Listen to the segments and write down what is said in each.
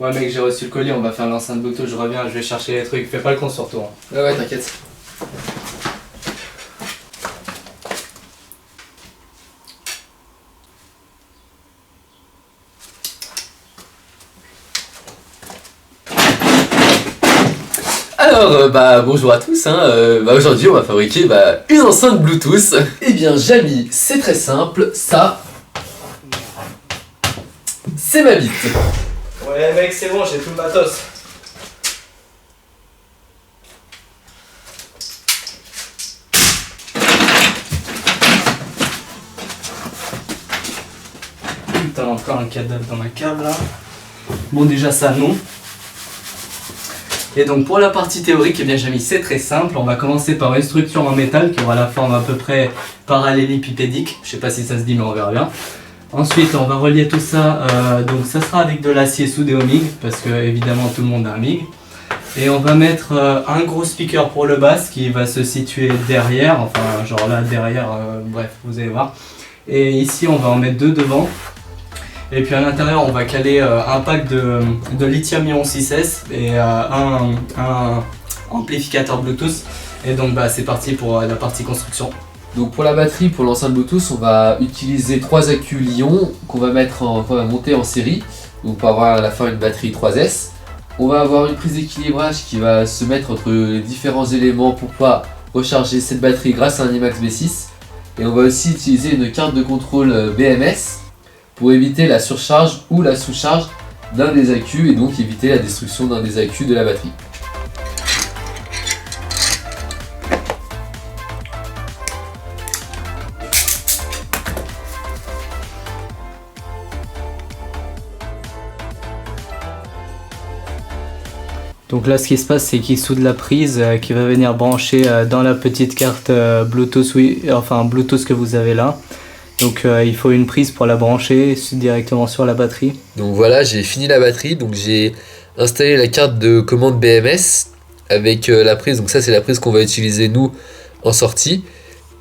Ouais mec, j'ai reçu le colis, on va faire l'enceinte Bluetooth, je reviens, je vais chercher les trucs, fais pas le con surtout. Hein. Ouais, t'inquiète. Alors, bonjour à tous, aujourd'hui on va fabriquer une enceinte Bluetooth. Eh bien Jamy, c'est très simple, ça, c'est ma bite. Ouais mec, c'est bon, j'ai tout le matos. Putain, encore un cadavre dans ma cave là. Bon déjà ça non. Et donc pour la partie théorique, eh bien Jamy, c'est très simple. On va commencer par une structure en métal qui aura la forme à peu près parallélépipédique. Je sais pas si ça se dit mais on verra bien. Ensuite on va relier tout ça, donc ça sera avec de l'acier soudé au MIG, parce que évidemment tout le monde a un MIG. Et on va mettre un gros speaker pour le bass qui va se situer derrière, enfin genre là derrière, bref vous allez voir. Et ici on va en mettre deux devant. Et puis à l'intérieur on va caler un pack de lithium-ion 6S et un amplificateur Bluetooth. Et donc c'est parti pour la partie construction. Donc pour la batterie, pour l'enceinte Bluetooth, on va utiliser 3 accus Li-ion qu'on va monter en série. Donc pour avoir à la fin une batterie 3S. On va avoir une prise d'équilibrage qui va se mettre entre les différents éléments pour pouvoir recharger cette batterie grâce à un IMAX B6. Et on va aussi utiliser une carte de contrôle BMS pour éviter la surcharge ou la sous-charge d'un des accus et donc éviter la destruction d'un des accus de la batterie. Donc là ce qui se passe c'est qu'il soude la prise qui va venir brancher dans la petite carte Bluetooth, Bluetooth que vous avez là. Donc il faut une prise pour la brancher directement sur la batterie. Donc voilà, j'ai fini la batterie, donc j'ai installé la carte de commande BMS avec la prise. Donc ça c'est la prise qu'on va utiliser nous en sortie.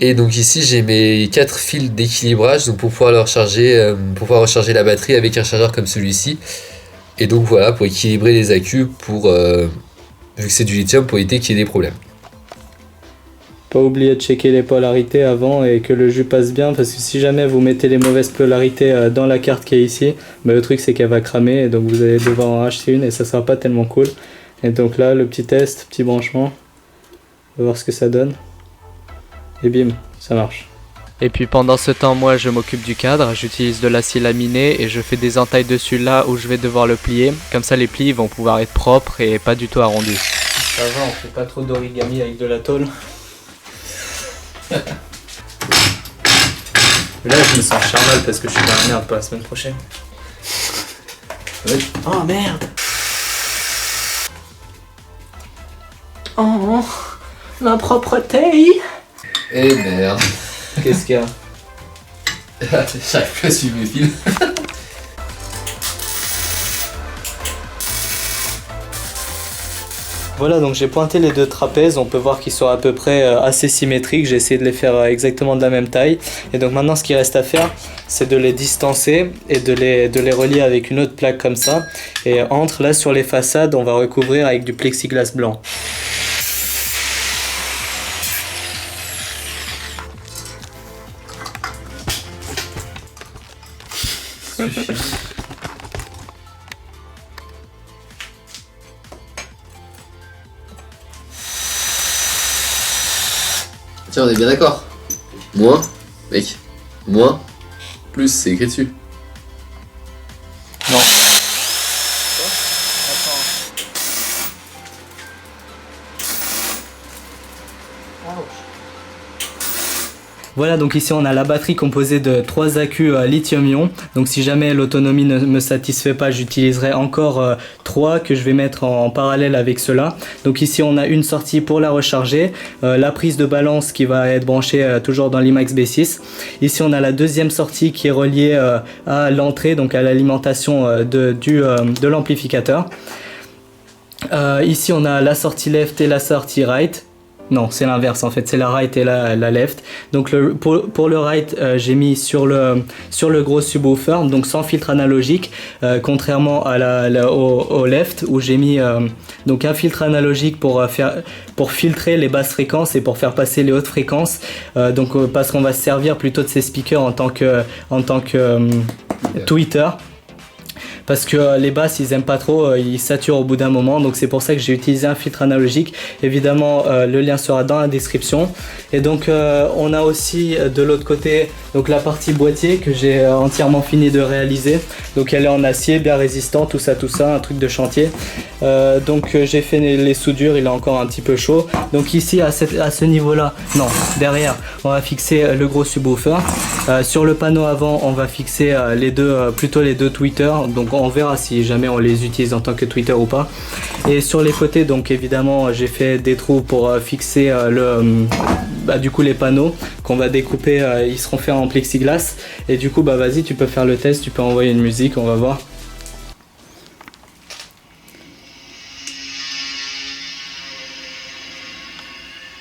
Et donc ici j'ai mes 4 fils d'équilibrage donc pour pouvoir recharger la batterie avec un chargeur comme celui-ci. Et donc voilà, pour équilibrer les accus, vu que c'est du lithium, pour éviter qu'il y ait des problèmes. Pas oublier de checker les polarités avant et que le jus passe bien, parce que si jamais vous mettez les mauvaises polarités dans la carte qui est ici, le truc c'est qu'elle va cramer et donc vous allez devoir en acheter une et ça sera pas tellement cool. Et donc là le petit test, petit branchement, on va voir ce que ça donne. Et bim, ça marche. Et puis pendant ce temps, moi je m'occupe du cadre, j'utilise de l'acier laminé et je fais des entailles dessus là où je vais devoir le plier. Comme ça les plis vont pouvoir être propres et pas du tout arrondis. Ça va, on fait pas trop d'origami avec de la tôle. Là je me sens charmal parce que je suis dans la merde pour la semaine prochaine. Oui. Oh merde. Oh, ma propreté. Eh merde. Qu'est-ce qu'il y a? J'arrive plus à suivre mes fils. Voilà, donc j'ai pointé les deux trapèzes, on peut voir qu'ils sont à peu près assez symétriques, j'ai essayé de les faire exactement de la même taille. Et donc maintenant ce qu'il reste à faire, c'est de les distancer et de les relier avec une autre plaque comme ça. Et là sur les façades, on va recouvrir avec du plexiglas blanc. Tiens, on est bien d'accord. Moins, mec. Moins, plus, c'est écrit dessus. Non. Voilà, donc ici on a la batterie composée de 3 accus lithium-ion. Donc si jamais l'autonomie ne me satisfait pas, j'utiliserai encore 3 que je vais mettre en parallèle avec cela. Donc ici on a une sortie pour la recharger, la prise de balance qui va être branchée toujours dans l'IMAX B6. Ici on a la deuxième sortie qui est reliée à l'entrée, donc à l'alimentation de l'amplificateur. Ici on a la sortie left et la sortie right. Non, c'est l'inverse en fait, c'est la right et la left. Donc pour le right, j'ai mis sur le gros subwoofer, donc sans filtre analogique, contrairement au left où j'ai mis donc un filtre analogique pour filtrer les basses fréquences et pour faire passer les hautes fréquences. Parce qu'on va se servir plutôt de ces speakers en tant que tweeter. Parce que les basses ils aiment pas trop, ils saturent au bout d'un moment, donc c'est pour ça que j'ai utilisé un filtre analogique. Évidemment le lien sera dans la description. Et donc on a aussi de l'autre côté donc la partie boîtier que j'ai entièrement fini de réaliser. Donc elle est en acier, bien résistant, tout ça, un truc de chantier. J'ai fait les soudures, il est encore un petit peu chaud. Donc ici à ce niveau là, non, derrière on va fixer le gros subwoofer. Sur le panneau avant on va fixer les deux tweeters. Donc on verra si jamais on les utilise en tant que tweeter ou pas. Et sur les côtés, donc évidemment j'ai fait des trous pour fixer du coup les panneaux qu'on va découper, ils seront faits en plexiglas. Et du coup vas-y, tu peux faire le test, tu peux envoyer une musique, on va voir.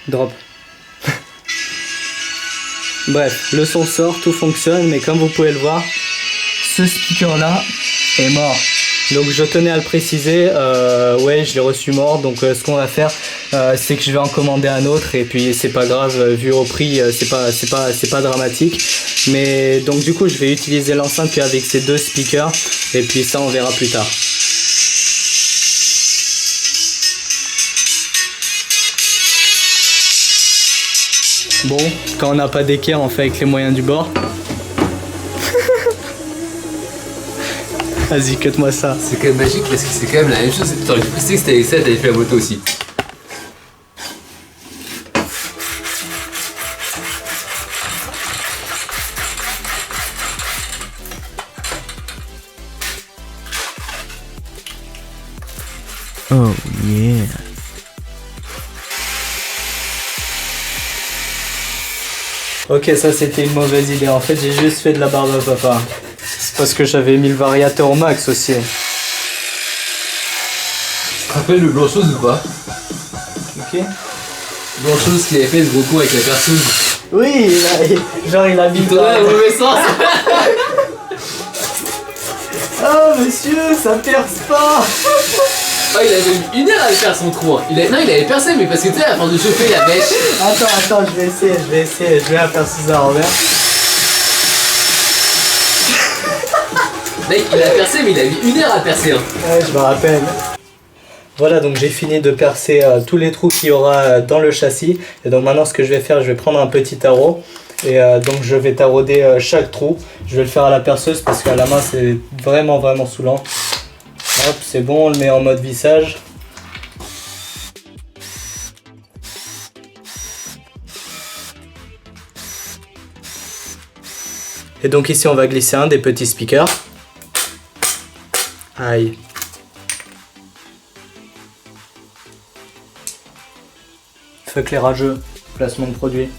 Drop. Bref, le son sort, tout fonctionne, mais comme vous pouvez le voir, ce speaker là est mort. Donc je tenais à le préciser, ouais je l'ai reçu mort, donc ce qu'on va faire c'est que je vais en commander un autre et puis c'est pas grave, vu au prix c'est pas dramatique. Mais donc du coup je vais utiliser l'enceinte avec ces deux speakers et puis ça on verra plus tard. Bon, quand on n'a pas d'équerre on fait avec les moyens du bord. Vas-y, cut-moi ça. C'est quand même magique parce que c'est quand même la même chose. T'aurais dû préciser que c'était avec ça, t'avais fait la moto aussi. Oh yeah. Ok, ça c'était une mauvaise idée. En fait, j'ai juste fait de la barbe à papa. C'est parce que j'avais mis le variateur au max aussi. Tu te rappelles le Blanc-Chose ou pas? Ok. Blanc-Chose qui avait fait ce gros coup avec la personne. Oui, il a mis Dans le mauvais sens. Oh monsieur, ça perce pas. Oh, il avait eu 1 heure à faire son trou. Hein. Il avait percé, mais parce que tu sais, à force de chauffer la mèche. Attends, je vais essayer. Je vais la faire sous à envers. Mec, il a percé, mais il a mis 1 heure à percer. Hein. Ouais, je me rappelle. Voilà, donc j'ai fini de percer tous les trous qu'il y aura dans le châssis. Et donc maintenant, ce que je vais faire, je vais prendre un petit tarot. Et donc je vais tarauder chaque trou. Je vais le faire à la perceuse parce qu'à la main, c'est vraiment saoulant. Hop, c'est bon, on le met en mode vissage. Et donc ici, on va glisser un des petits speakers. Aïe. Fuck les rageux, placement de produit.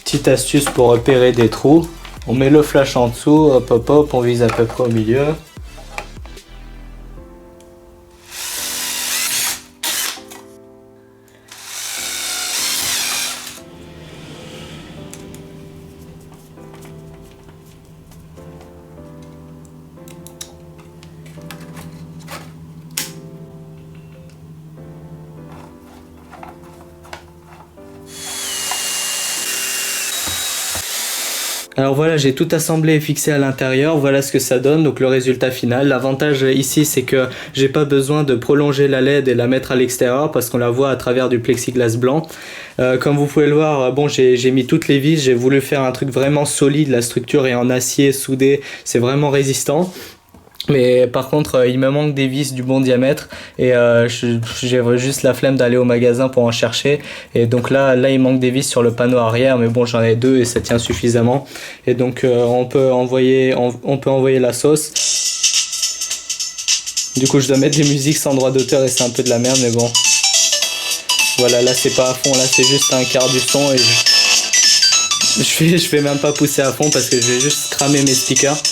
Petite astuce pour repérer des trous, on met le flash en dessous, hop hop hop, on vise à peu près au milieu. Alors voilà, j'ai tout assemblé et fixé à l'intérieur, voilà ce que ça donne, donc le résultat final. L'avantage ici, c'est que j'ai pas besoin de prolonger la LED et la mettre à l'extérieur parce qu'on la voit à travers du plexiglas blanc. Comme vous pouvez le voir, bon, j'ai mis toutes les vis, j'ai voulu faire un truc vraiment solide, la structure est en acier soudé, c'est vraiment résistant. Mais par contre, il me manque des vis du bon diamètre et j'ai juste la flemme d'aller au magasin pour en chercher. Et donc là, il manque des vis sur le panneau arrière, mais bon, j'en ai deux et ça tient suffisamment. Et donc on peut envoyer la sauce. Du coup, je dois mettre des musiques sans droit d'auteur et c'est un peu de la merde, mais bon. Voilà, là c'est pas à fond, là c'est juste un quart du son et je vais même pas pousser à fond parce que je vais juste cramer mes speakers.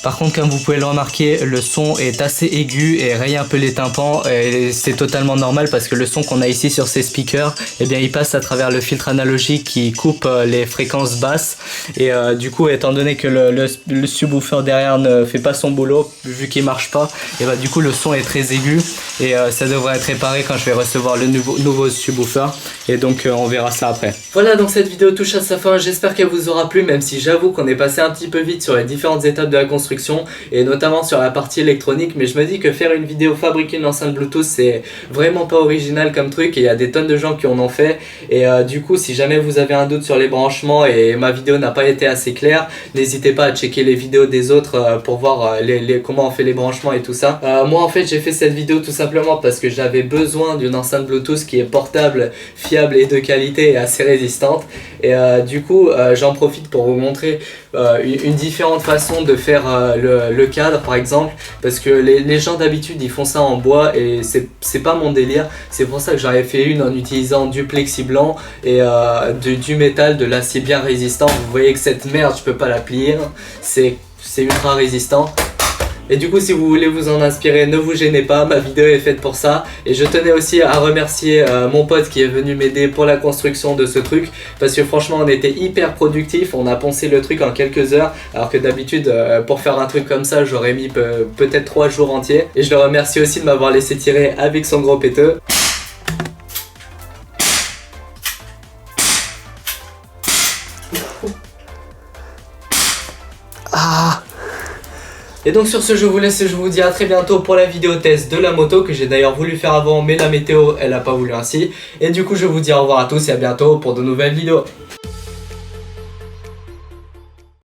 Par contre, comme vous pouvez le remarquer, le son est assez aigu et raye un peu les tympans et c'est totalement normal parce que le son qu'on a ici sur ces speakers, eh bien, il passe à travers le filtre analogique qui coupe les fréquences basses et du coup, étant donné que le subwoofer derrière ne fait pas son boulot, vu qu'il marche pas, et bah, du coup, le son est très aigu et ça devrait être réparé quand je vais recevoir le nouveau subwoofer et donc on verra ça après. Voilà, donc cette vidéo touche à sa fin, j'espère qu'elle vous aura plu, même si j'avoue qu'on est passé un petit peu vite sur les différentes étapes de la construction et notamment sur la partie électronique, mais je me dis que faire une vidéo fabriquer une enceinte Bluetooth c'est vraiment pas original comme truc et il y a des tonnes de gens qui en ont fait et du coup si jamais vous avez un doute sur les branchements et ma vidéo n'a pas été assez claire, n'hésitez pas à checker les vidéos des autres pour voir comment on fait les branchements et tout ça. Moi en fait j'ai fait cette vidéo tout simplement parce que j'avais besoin d'une enceinte Bluetooth qui est portable, fiable et de qualité et assez résistante et du coup j'en profite pour vous montrer une différente façon de faire le cadre par exemple parce que les gens d'habitude ils font ça en bois et c'est pas mon délire, c'est pour ça que j'en ai fait une en utilisant du plexi blanc et du métal, de l'acier bien résistant. Vous voyez que cette merde je peux pas la plier, c'est ultra résistant. Et du coup si vous voulez vous en inspirer, ne vous gênez pas, ma vidéo est faite pour ça. Et je tenais aussi à remercier mon pote qui est venu m'aider pour la construction de ce truc parce que franchement on était hyper productif, on a poncé le truc en quelques heures alors que d'habitude pour faire un truc comme ça j'aurais mis peut-être 3 jours entiers. Et je le remercie aussi de m'avoir laissé tirer avec son gros péteux. Et donc sur ce je vous laisse et je vous dis à très bientôt pour la vidéo test de la moto que j'ai d'ailleurs voulu faire avant mais la météo elle a pas voulu ainsi. Et du coup je vous dis au revoir à tous et à bientôt pour de nouvelles vidéos.